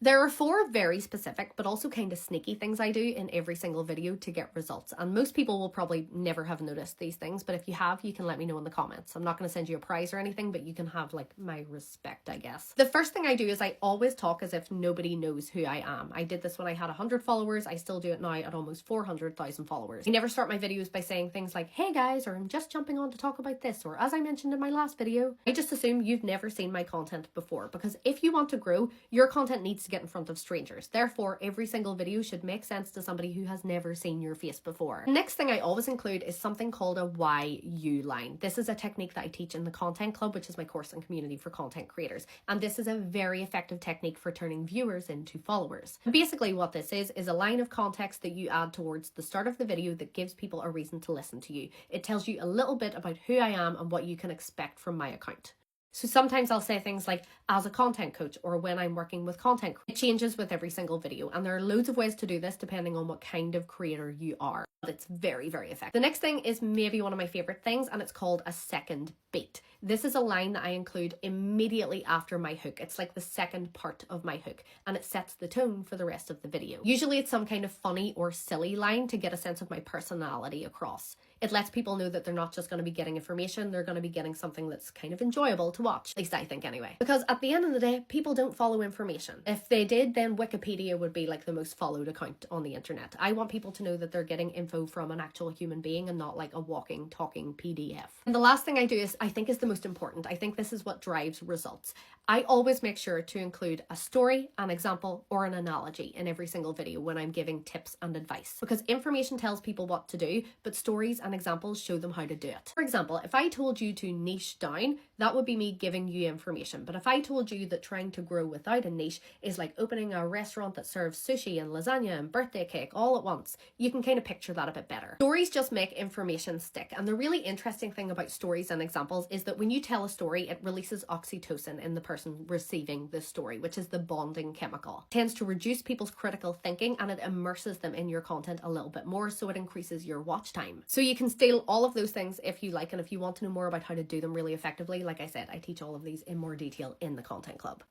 There are 4 very specific but also kind of sneaky things I do in every single video to get results, and most people will probably never have noticed these things, but if you have, you can let me know in the comments. I'm not going to send you a prize or anything, but you can have like my respect, I guess. The first thing I do is I always talk as if nobody knows who I am. I did this when I had 100 followers. I still do it now at almost 400,000 followers. I never start my videos by saying things like, hey guys, or I'm just jumping on to talk about this, or as I mentioned in my last video. I just assume you've never seen my content before, because if you want to grow, your content needs to get in front of strangers. Therefore, every single video should make sense to somebody who has never seen your face before. Next thing I always include is something called a why you line. This is a technique that I teach in the Content Club, which is my course and community for content creators. And this is a very effective technique for turning viewers into followers. Basically what this is a line of context that you add towards the start of the video that gives people a reason to listen to you. It tells you a little bit about who I am and what you can expect from my account. So sometimes I'll say things like, as a content coach, or when I'm working with content. It changes with every single video, and there are loads of ways to do this depending on what kind of creator you are. But it's very, very effective. The next thing is maybe one of my favorite things, and it's called a second beat. This is a line that I include immediately after my hook. It's like the second part of my hook, and it sets the tone for the rest of the video. Usually it's some kind of funny or silly line to get a sense of my personality across. It lets people know that they're not just going to be getting information, they're going to be getting something that's kind of enjoyable to watch. At least I think anyway. Because at the end of the day, people don't follow information. If they did, then Wikipedia would be like the most followed account on the internet. I want people to know that they're getting info from an actual human being and not like a walking, talking PDF. And the last thing I do is, I think is the most important. I think this is what drives results. I always make sure to include a story, an example, or an analogy in every single video when I'm giving tips and advice. Because information tells people what to do, but stories and examples show them how to do it. For example, if I told you to niche down, that would be me giving you information. But if I told you that trying to grow without a niche is like opening a restaurant that serves sushi and lasagna and birthday cake all at once, you can kind of picture that a bit better. Stories just make information stick. And the really interesting thing about stories and examples is that when you tell a story, it releases oxytocin in the person receiving the story, which is the bonding chemical. It tends to reduce people's critical thinking, and it immerses them in your content a little bit more, so it increases your watch time. So you can steal all of those things if you like, and if you want to know more about how to do them really effectively, like I said, I teach all of these in more detail in the Content Club.